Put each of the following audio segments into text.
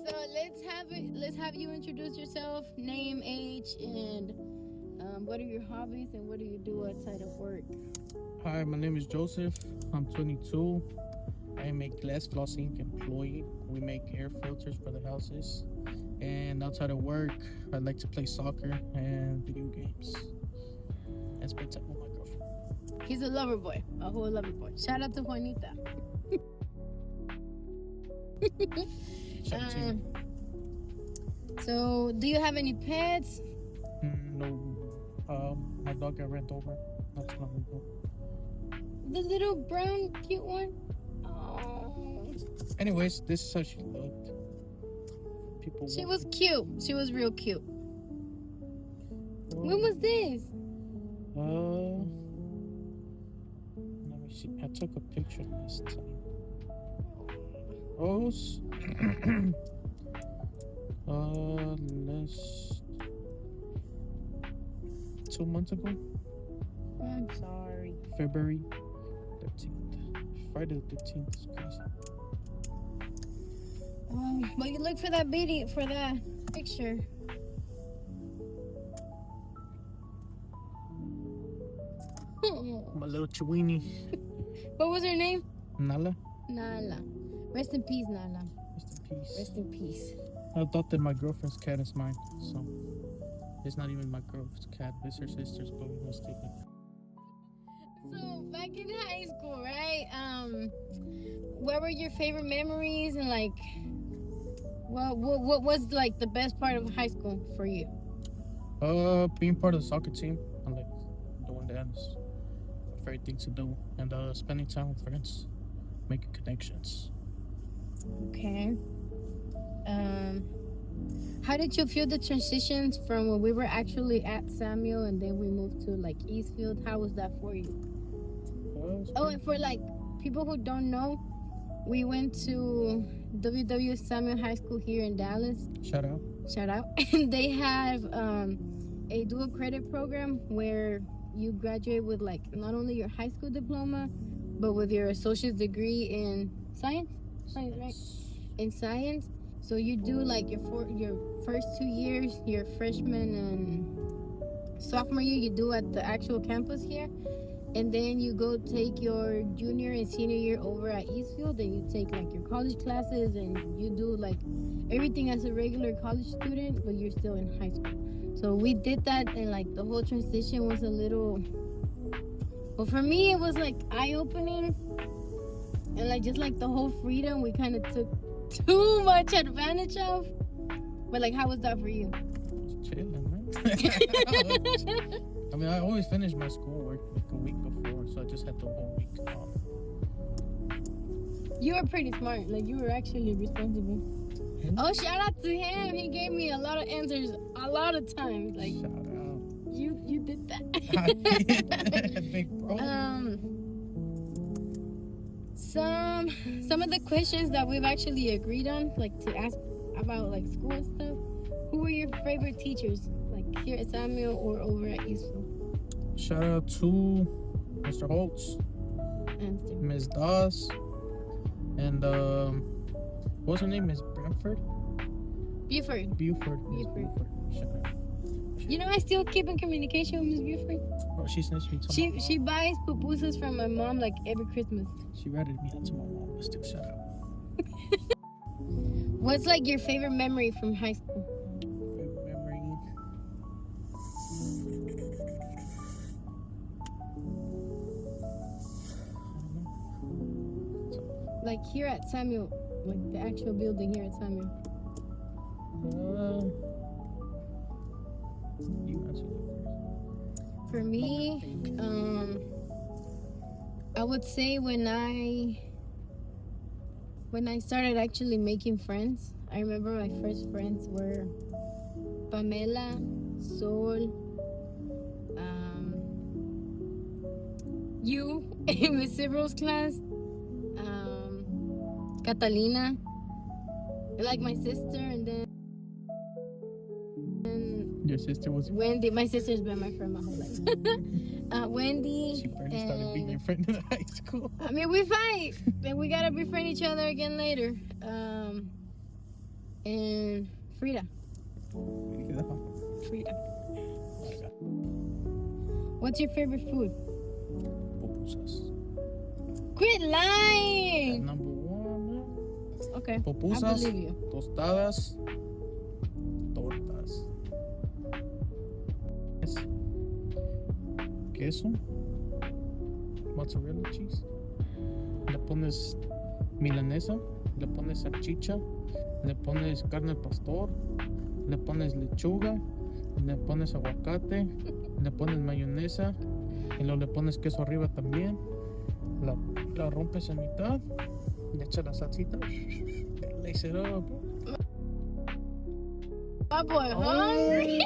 So let's have you introduce yourself, name, age, and what are your hobbies and what do you do outside of work? Hi, my name is Joseph. I'm 22. I am a Glass Floss Inc. employee. We make air filters for the houses. And outside of work, I like to play soccer and video games. And spend time with my girlfriend. He's a lover boy, a whole lover boy. Shout out to Juanita. Shout out to you. So, do you have any pets? No. My dog got ran over. That's not legal. The little brown cute one? Oh. Anyways, this is how she looked. People. She was cute. She was real cute. When was this? Let me see. I took a picture this time. Oh, last 2 months ago. I'm sorry. February 13th. Friday the 13th is crazy. But you look for that picture. My little Chiweenie. What was her name? Nala. Nala. Rest in peace, Nala. Rest in peace. Rest in peace. I adopted my girlfriend's cat as mine, so it's not even my girlfriend's cat. It's her sister's, but we must take it. So back in high school, right? What were your favorite memories and like, what was like the best part of high school for you? Being part of the soccer team. I like doing that. It's my favorite thing to do, and spending time with friends, making connections. Okay. How did you feel the transitions from when we were actually at Samuel and then we moved to like Eastfield? How was that for you? Oh, and for like people who don't know, we went to w.SamuellHS High School here in Dallas. Shout out. And they have a dual credit program where you graduate with like not only your high school diploma, but with your associate's degree in science, right? In science. So you do like your first 2 years, your freshman and sophomore year, you do at the actual campus here. And then you go take your junior and senior year over at Eastfield, and you take like your college classes and you do like everything as a regular college student, but you're still in high school. So we did that, and like the whole transition was a little, well, for me it was like eye-opening, and like just like the whole freedom we kind of took too much advantage of. But like, how was that for you? It's chilling, man. I mean, I always finish my schoolwork like a week before, so I just had the whole week off. You were pretty smart. Like, you were actually responsible. Oh, shout out to him. He gave me a lot of answers a lot of times. Like, shout out. You did that. I did. Big bro. Some of the questions that we've actually agreed on, like to ask about like school and stuff. Who were your favorite teachers, like here at Samuel or over at Eastfield? Shout out to Mr. Holtz, Ms. Dawes, and what's her name? Ms. Buford. Buford. Shout out. You know, I still keep in communication with Ms. Buford. Oh, she sends me to She buys pupusas from my mom like every Christmas. She ratted me out to my mom, but still shout out. What's like your favorite memory from high school? Favorite memory? Like here at Samuel, like the actual building here at Samuel. You answer that first. For me, I would say when I started actually making friends, I remember my first friends were Pamela, Sol, you in Miss Sibrel's class, Catalina, like my sister, and then your sister was Wendy. My sister's been my friend my whole life. Wendy. She barely started being your friend in high school. I mean, we fight, and we gotta befriend each other again later. And Frida. Yeah. Frida. What's your favorite food? Pupusas. Quit lying! Number one. Okay. Pupusas, I believe you. tostadas, tortas. Queso, mozzarella cheese. Le pones milanesa, le pones salchicha, le pones carne al pastor, le pones lechuga, le pones aguacate, le pones mayonesa y luego le pones queso arriba también. La rompes en mitad, le echas la salsita, lace it up. My boy hungry.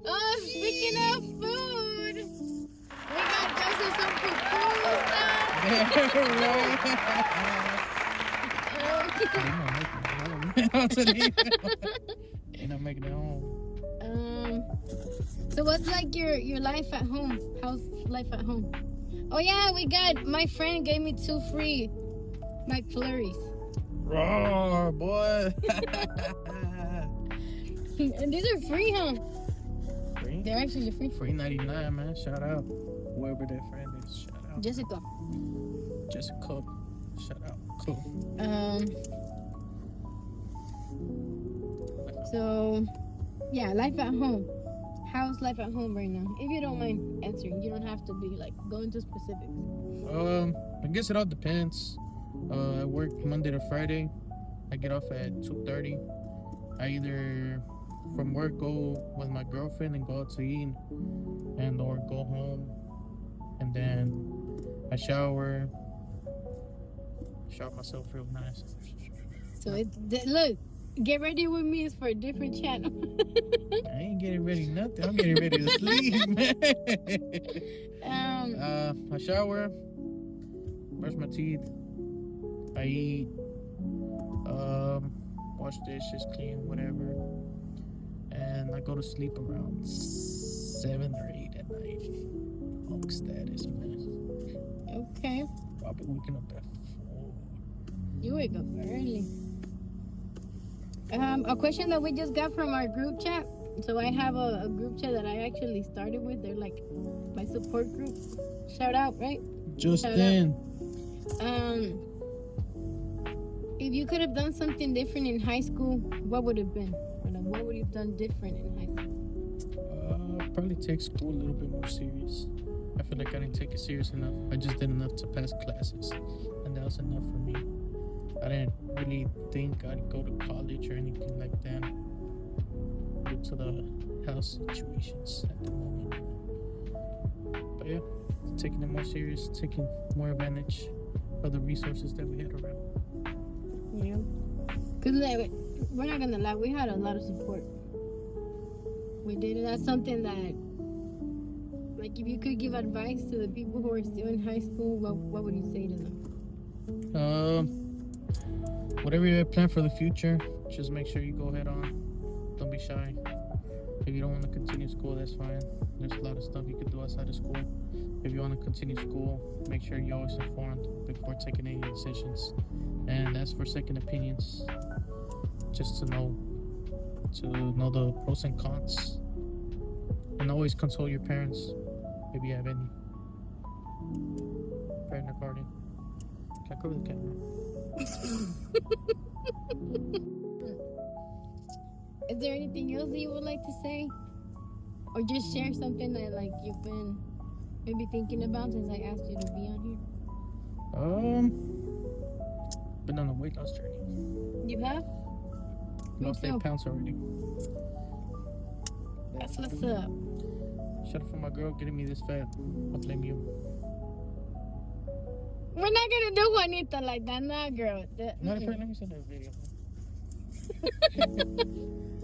Oh, speaking of food, we got Joseph some pupusas. You're not making it home. So what's like your life at home? How's life at home? Oh yeah, my friend gave me 2 free McFlurries. Roar, boy. And these are free, huh? Free? They're actually free. Free 99, man. Shout out. Whoever their friend is, shout out. Jessica. Shout out. Cool. So, yeah, life at home. How's life at home right now? If you don't mind answering, you don't have to be like go into specifics. I guess it all depends. I work Monday to Friday. I get off at 2:30. I either from work go with my girlfriend and go out to eat, and or go home, and then I shower myself real nice. So look, get ready with me is for a different channel. I ain't getting ready nothing. I'm getting ready to sleep, man. I shower, brush my teeth, I eat, wash dishes, clean, whatever, and I go to sleep around 7 or 8 at night. Hulk status, man. Okay. Probably waking up at 4. You wake up early. A question that we just got from our group chat. So I have a group chat that I actually started with. They're like my support group. Shout out, right? Justin. If you could have done something different in high school, what would it have been? Or like, what would you have done different in high school? Probably take school a little bit more serious. I feel like I didn't take it serious enough. I just did enough to pass classes, and that was enough for me. I didn't really think I'd go to college or anything like that due to the house situations at the moment. But yeah, taking it more serious, taking more advantage of the resources that we had around. Yeah. Because like, we're not going to lie, we had a lot of support. We did. And that's something that, like, if you could give advice to the people who are still in high school, what would you say to them? Whatever you plan for the future, just make sure you go head on. Don't be shy. If you don't want to continue school, that's fine. There's a lot of stuff you could do outside of school. If you want to continue school, make sure you're always informed before taking any decisions. And ask for second opinions, just to know the pros and cons. And always consult your parents if you have any. Parent or guardian. Can I cover the camera? Is there anything else that you would like to say? Or just share something that like you've been maybe thinking about since I asked you to be on here? Been on a weight loss journey. You have? Lost 8 pounds already. That's what's up. Shout out for my girl getting me this fat. I blame you. We're not gonna do Juanita like that, nah, girl. Not if let me send her a video.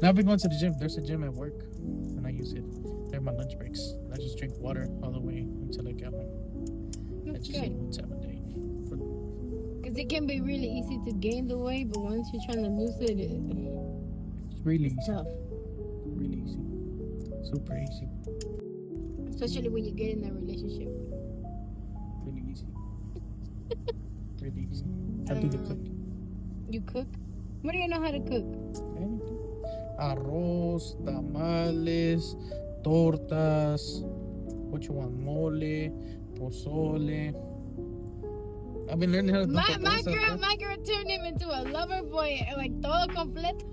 Now I've been going to the gym. There's a gym at work, and I use it. They're my lunch breaks. I just drink water all the way until I get home. I just eat 1 time a day. Because it can be really easy to gain the weight, but once you're trying to lose it, it's really easy. Tough. Really easy. Super easy. Especially when you get in a relationship. Really easy. Really easy. I do the cooking. You cook? What do you know how to cook? Anything. Arroz, tamales, tortas. What you want? Mole, pozole. I've been learning how to do My pupusas. my girl turned him into a lover boy, like todo completo.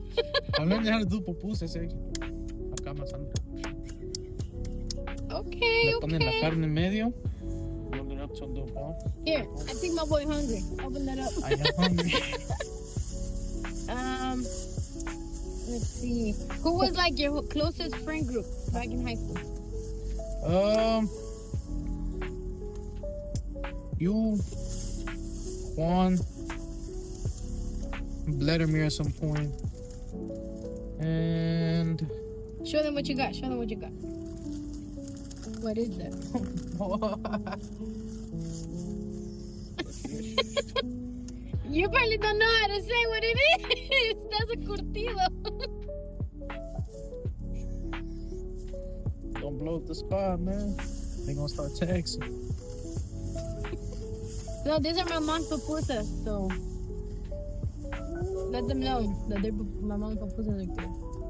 I'm learning how to do pupusas, Acá amasando. Okay, Le ponen la okay. carne en medio. Roll it up to the ball. Here, I think my boy hungry. Open that up. I am hungry. Let's see. Who was like your closest friend group back in high school? You, Juan, Vladimir at some point, and Show them what you got. Show them what you got. What is that? You probably don't know how to say what it is. That's a curtido. Don't blow up the spot, man. They gonna start taxing. No, these are my mom's pupusas, so let them know that they're my mom's pupusas are good.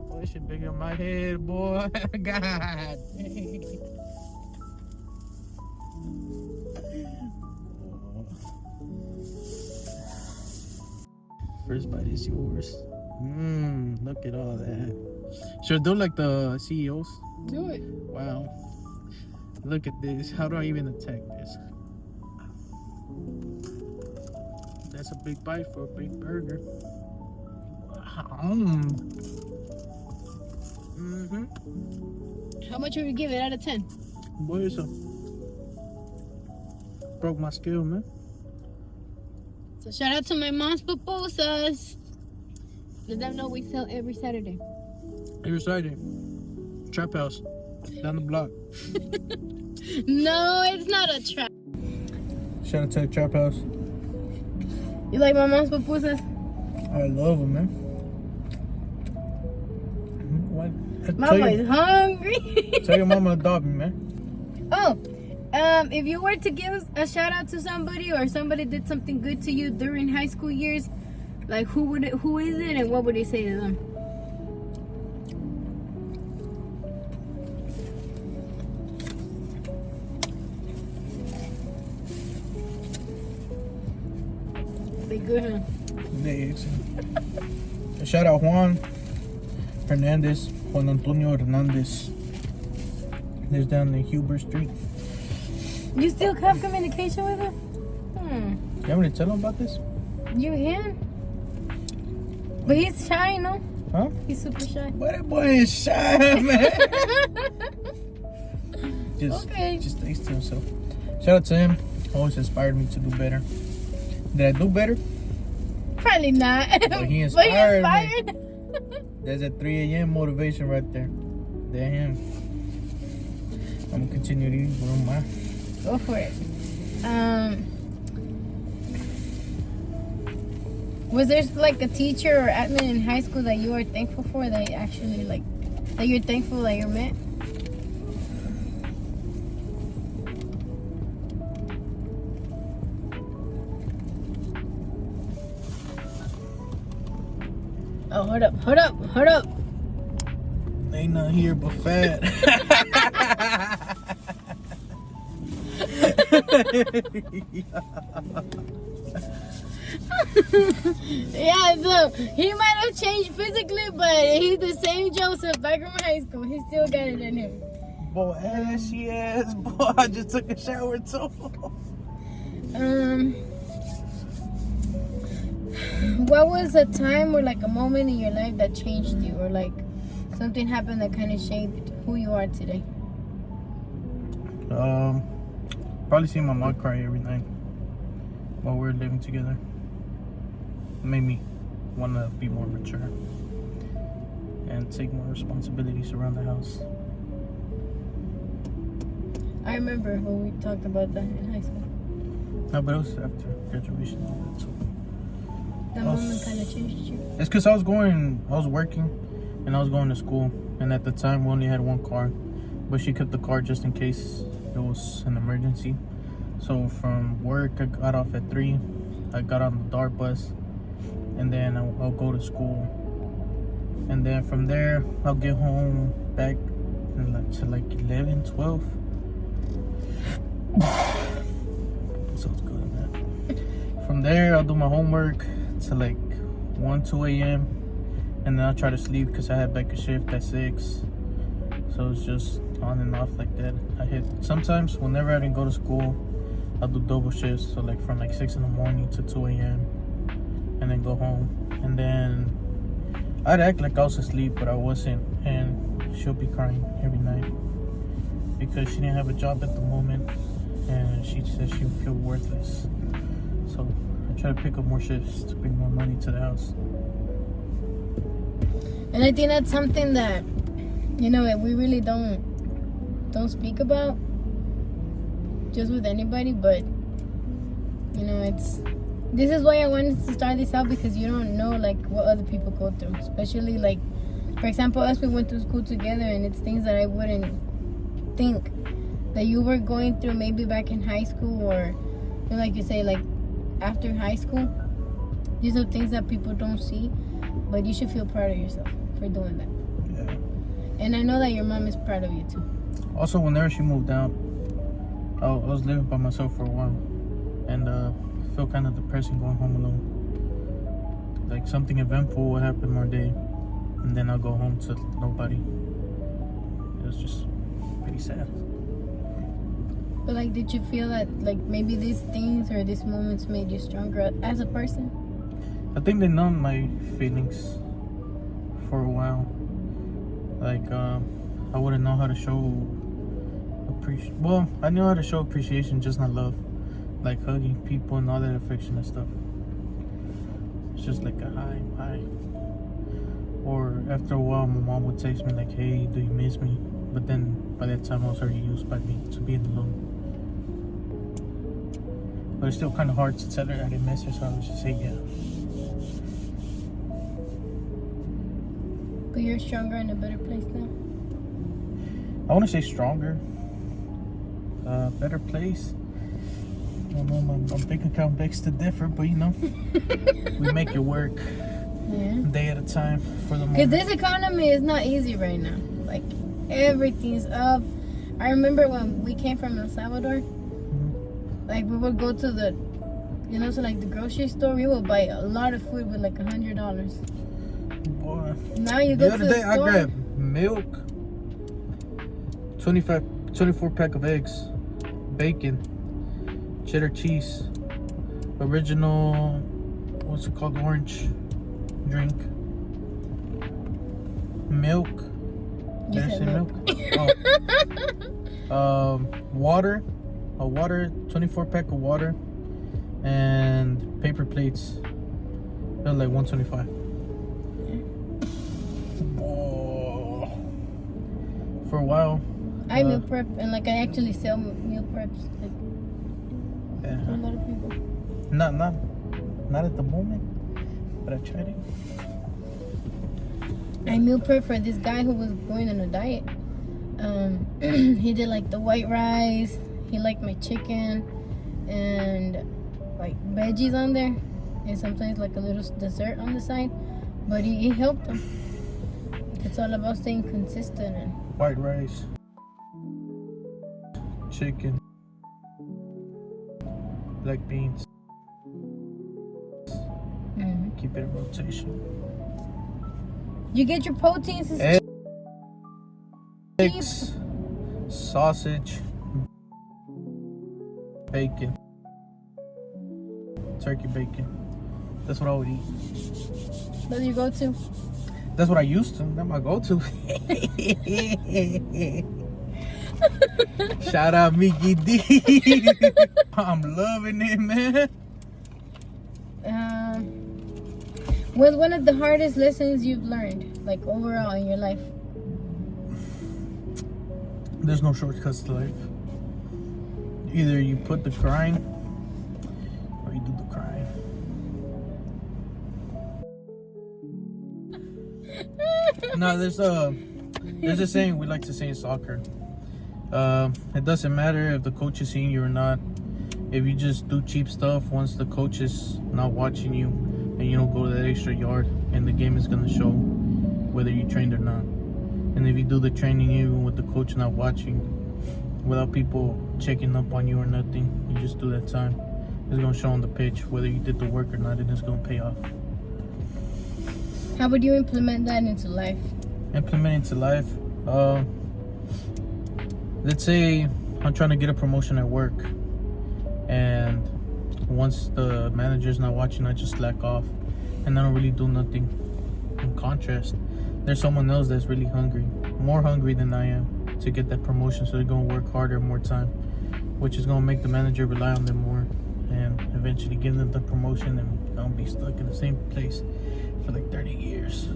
Oh, this shit bigger in my head, boy. God dang. First bite is yours. Look at all that. Should I do like the CEOs? Do it. Wow. Look at this. How do I even attack this? That's a big bite for a big burger. How much would you give it out of 10? Boy, it's broke my skill, man. So shout out to my mom's pupusas. Let them know we sell every Saturday. Every Saturday. Trap house. Down the block. No, it's not a trap. Shout out to the trap house. You like my mom's pupusas? I love them, man. What? My boy's hungry. Tell your mama to adopt me, man. Oh, if you were to give a shout out to somebody or somebody did something good to you during high school years, like who is it and what would you say to them? They good, huh? They excellent. Shout out Juan Hernandez, Juan Antonio Hernandez. Lives down in Huber Street. You still have communication with him? You want me to tell him about this? You can. But he's shy, no? Huh? He's super shy. But that boy is shy, man. Just thanks to himself. Shout out to him. Always inspired me to do better. Did I do better? Probably not. But he inspired me. There's a 3 a.m. motivation right there. There him. I'm gonna continue to use one of mine. Go for it. Was there like a teacher or admin in high school that you are thankful for that actually like that you're thankful that you're met? Oh, hold up. Ain't nothing here but fat. Yeah, so he might have changed physically, but he's the same Joseph back from high school. He still got it in him. Boy, ashy ass. Boy, I just took a shower too. What was a time or like a moment in your life that changed you, or like something happened that kind of shaped who you are today? Probably seeing my mom cry every night while we were living together. It made me want to be more mature and take more responsibilities around the house. I remember when we talked about that in high school. No, but it was after graduation. So That moment kind of changed you. it's because I was working and I was going to school, and at the time we only had one car, but she kept the car just in case it was an emergency. So from work I got off at 3. I got on the DART bus and then I'll go to school, and then from there I'll get home back to like 11, 12. Sounds good, man. From there I'll do my homework to like 1, 2 a.m. and then I'll try to sleep because I had back a shift at 6. So it's just on and off like that. I hit sometimes whenever I didn't go to school, I'll do double shifts, so like from like 6 in the morning to 2 a.m. and then go home. And then I'd act like I was asleep, but I wasn't, and she'll be crying every night because she didn't have a job at the moment, and she said she would feel worthless. So I try to pick up more shifts to bring more money to the house. And I think that's something that, you know, we really don't speak about just with anybody, but you know, this is why I wanted to start this out, because you don't know like what other people go through, especially like, for example, us, we went to school together, and it's things that I wouldn't think that you were going through maybe back in high school, or you know, like you say, like after high school. These are things that people don't see, but you should feel proud of yourself for doing that. Yeah. And I know that your mom is proud of you too. Also, whenever she moved out, I was living by myself for a while, and I felt kind of depressing going home alone. Like something eventful will happen one day, and then I'll go home to nobody. It was just pretty sad. But like, did you feel that like maybe these things or these moments made you stronger as a person? I think they numbed my feelings for a while. Like I wouldn't know how to show appreciation. Well, I knew how to show appreciation, just not love. Like hugging people and all that affection and stuff. It's just like a hi. Or after a while, my mom would text me like, "Hey, do you miss me?" But then by that time, I was already used by me to being alone. But it's still kind of hard to tell her I didn't miss her, so I would just say yeah. But you're stronger in a better place now. I want to say stronger, better place. I don't know, my bank account begs to differ, but you know, we make it work. Yeah. Day at a time for the moment. Because this economy is not easy right now. Like, everything's up. I remember when we came from El Salvador, like we would go to the, you know, so like the grocery store, we would buy a lot of food with like $100. Boy. Now you go The to other the day I store. grabbed milk, 24 pack of eggs, bacon, cheddar cheese, original, what's it called, orange drink, milk. You Did I said say milk. Oh. Water, 24 pack of water, and paper plates. They're like $125. Oh. For a while. I meal prep, and like I actually sell meal preps like, Yeah. for a lot of people. Not at the moment, but I tried it. I meal prep for this guy who was going on a diet. He did like the white rice. He liked my chicken and like veggies on there, and sometimes like a little dessert on the side. But he helped him. It's all about staying consistent and White rice, chicken, black beans. Keep it in rotation. you get your proteins. It's Eggs, sausage, bacon, turkey bacon. That's what I would eat. That's your go-to. That's what I used to. That's my go-to. Shout out Mickey D. I'm loving it, man. What's one of the hardest lessons you've learned, like overall in your life? There's no shortcuts to life. Either you put the grind or you do the crying. No, there's a saying we like to say in soccer. It doesn't matter if the coach is seeing you or not. If you just do cheap stuff once the coach is not watching you, and you don't go that extra yard, and the game is gonna show whether you trained or not. And if you do the training even with the coach not watching, without people checking up on you or nothing, you just do that time, it's gonna show on the pitch whether you did the work or not, and it's gonna pay off. How would you implement that into life? Implement into life, let's say I'm trying to get a promotion at work, and once the manager's not watching, I just slack off and I don't really do nothing. In contrast, there's someone else that's really hungry, more hungry than I am, to get that promotion, so they're gonna work harder, more time, which is gonna make the manager rely on them more, and eventually give them the promotion, and don't be stuck in the same place for like 30 years.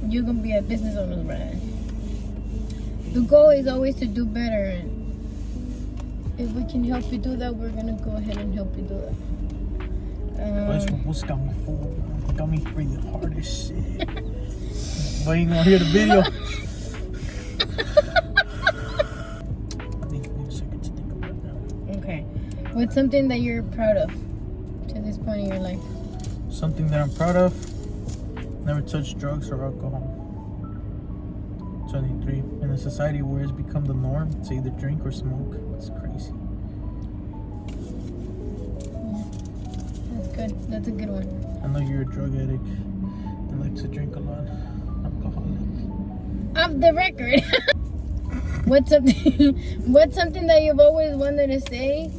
You're gonna be a business owner, Brian. The goal is always to do better, and if we can help you do that, we're gonna go ahead and help you do that. What's got me full? Got me breathing hard as shit. But you gonna hear the video? I need a second to think about that. Okay. What's something that you're proud of to this point in your life? Something that I'm proud of: never touched drugs or alcohol. 23. In a society where it's become the norm to either drink or smoke, it's crazy. That's good. That's a good one. I know you're a drug addict and like to drink a lot. Alcoholic. Off the record. What's something that you've always wanted to say,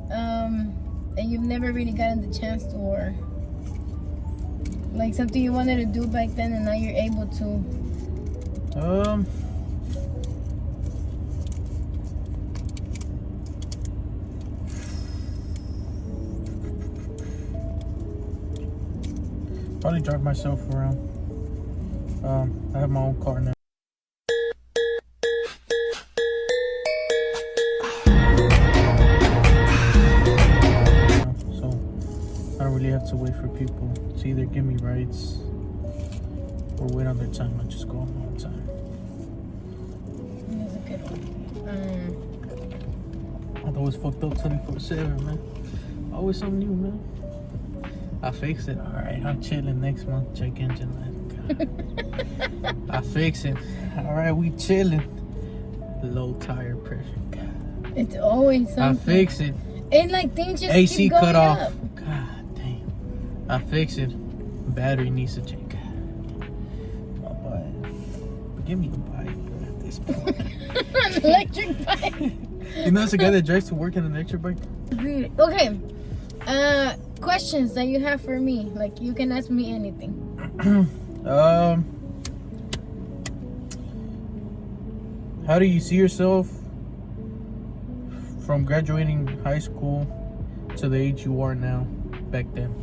and you've never really gotten the chance to, or like something you wanted to do back then and now you're able to? Probably drive myself around. I have my own car now. So I don't really have to wait for people to either give me rides or wait on their time. I just go on my own time. That's a good one. Although it's fucked up 24/7, man. Always something new, man. I fixed it. Alright, I'm chilling next month. Check engine light. I fix it. Alright, we chilling. Low tire pressure. It's always something. I fix it. And like things just AC keep going cut off. up. God damn. I fix it. Battery needs to check. I'll buy it. But give me a bike at this point. An electric bike. You know, it's a guy that drives to work in an electric bike. Okay. Questions that you have for me. Like, you can ask me anything. How do you see yourself from graduating high school to the age you are now back then?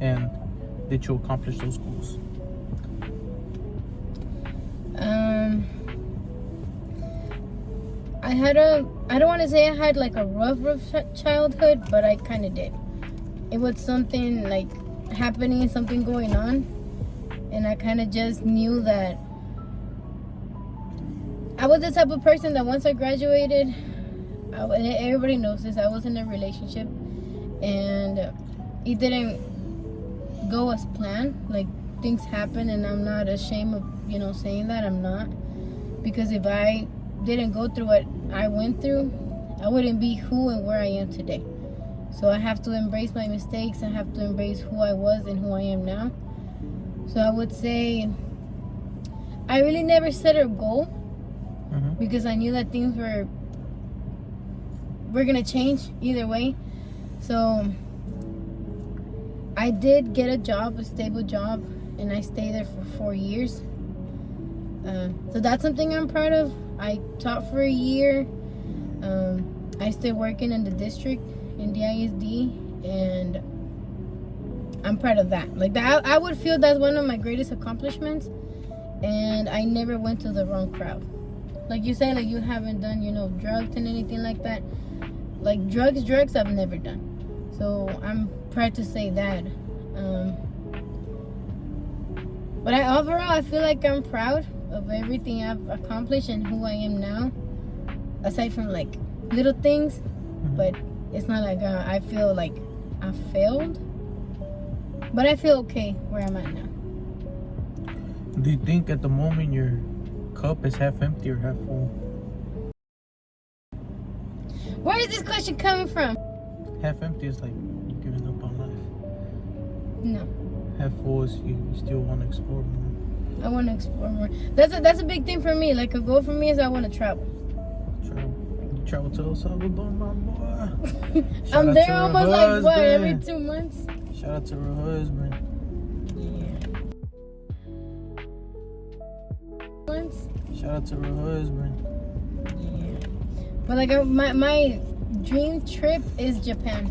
And did you accomplish those goals? I don't want to say I had like a rough childhood, but I kind of did. It was something like happening, something going on, and I kind of just knew that I was the type of person that once I graduated, everybody knows this, I was in a relationship and it didn't go as planned. Like, things happen, and I'm not ashamed of, saying that. I'm not, because if I didn't go through what I went through, I wouldn't be who and where I am today. So I have to embrace my mistakes. I have to embrace who I was and who I am now. So I would say I really never set a goal, because I knew that things were gonna change either way. So I did get a job, a stable job, and I stayed there for 4 years. So that's something I'm proud of. I taught for a year. I still working in the district in the ISD, and I'm proud of that. Like, that, I would feel that's one of my greatest accomplishments. And I never went to the wrong crowd. Like you say, like, you haven't done, drugs and anything like that. Like, drugs I've never done. So I'm proud to say that. But overall, I feel like I'm proud of everything I've accomplished and who I am now. Aside from like little things, but it's not like I feel like I failed. But I feel okay where I'm at now. Do you think at the moment your cup is half empty or half full? Where is this question coming from? Half empty is like you're giving up on life. No. Half full is you still want to explore more. I want to explore more. That's a big thing for me. Like a goal for me is I want to travel. You travel to El Salvador, my boy. I'm there almost like what, every 2 months? Shout out to her husband. Yeah. Months? Shout out to her husband. Yeah. But like my dream trip is Japan.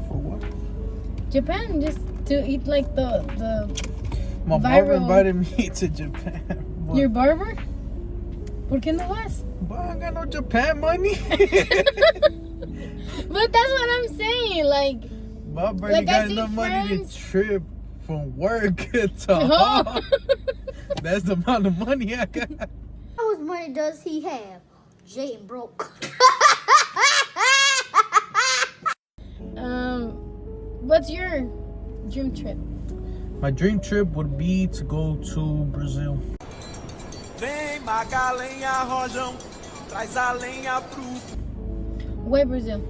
For what? Japan, just to eat like the My barber invited me to Japan. But, Your barber? ¿Por qué no vas? but I ain't got no Japan money. But that's what I'm saying. Like, My barber Like, I got see enough money friends- to trip from work to Oh. home. That's the amount of money I got. How much money does he have? Jane broke. What's your dream trip? My dream trip would be to go to Brazil. Vem magalenha rojão, traz a lenha pro. Where Brazil?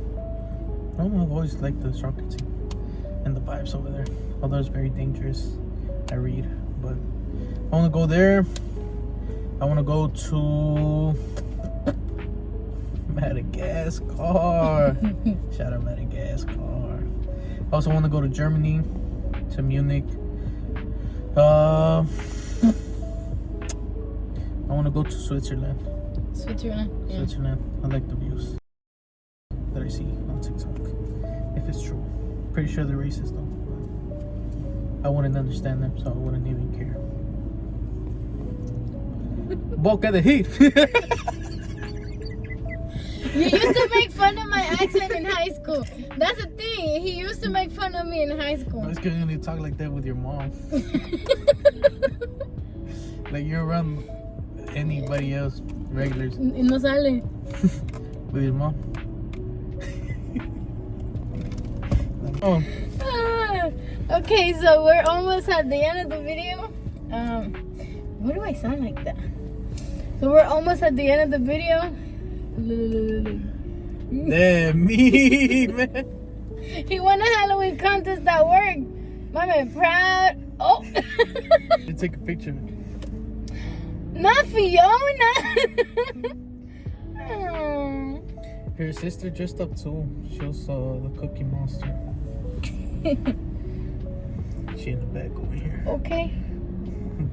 I've always liked the soccer team and the vibes over there. Although it's very dangerous, I read. But I want to go there. I want to go to Madagascar. Shout out Madagascar. I also want to go to Germany, to Munich. I want to go to Switzerland. Switzerland. Yeah. Switzerland. I like the views that I see on TikTok. If it's true. Pretty sure they're racist though. But I wouldn't understand them, so I wouldn't even care. Boca de heat. You used to make fun of my accent in high school. That's the thing. He used to make fun of me in high school. It's because you only talk like that with your mom. Like you're around anybody else, regulars, Y no sale. with your mom. Oh, Okay, so we're almost at the end of the video. Why do I sound like that? So we're almost at the end of the video. damn me, man. He won a Halloween contest at work. My man proud. Oh, You take a picture. not Fiona. Oh. Her sister dressed up too. She was the Cookie Monster. She in the back over here. Okay.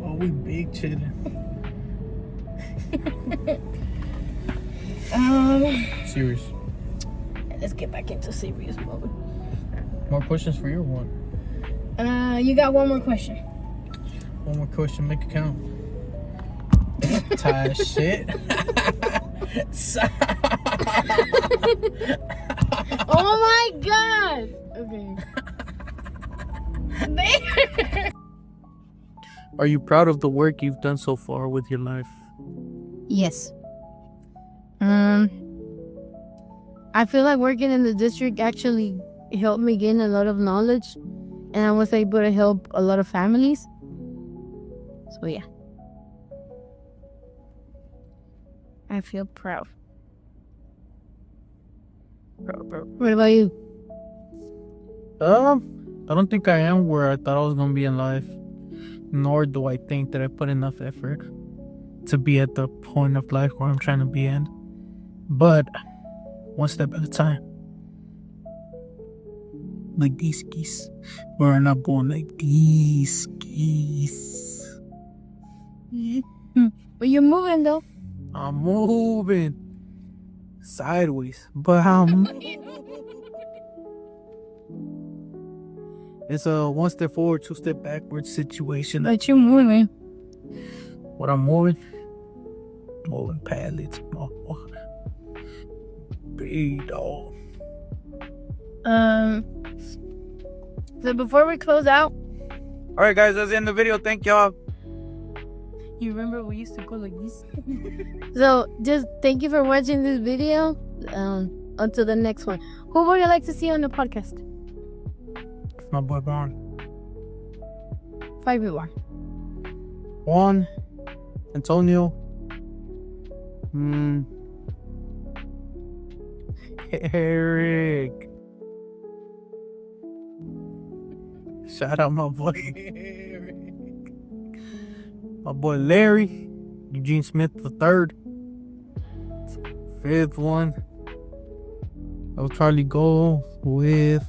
Oh, we big chillin'. Serious. Let's get back into serious mode. More questions for your one. You got one more question. One more question, make it count. Tired shit. Oh my god. Okay. Are you proud of the work you've done so far with your life? Yes. I feel like working in the district actually helped me gain a lot of knowledge, and I was able to help a lot of families. So yeah. I feel proud. What about you? I don't think I am where I thought I was gonna be in life. Nor do I think that I put enough effort to be at the point of life where I'm trying to be in. But one step at a time. Like these geese. We're not going like these geese. But you're moving though. I'm moving sideways, but I'm it's a one step forward, two step backward situation. But you're moving. What I'm moving pallets, big dog. So before we close out, All right, guys, that's the end of the video. Thank y'all. you remember we used to go like this? So just thank you for watching this video. Until the next one. Who would you like to see on the podcast? My boy Barn. 5 people. Juan, Antonio, Eric. Shout out my boy Eric. My boy Larry, Eugene Smith the third. Fifth one. I'll probably go with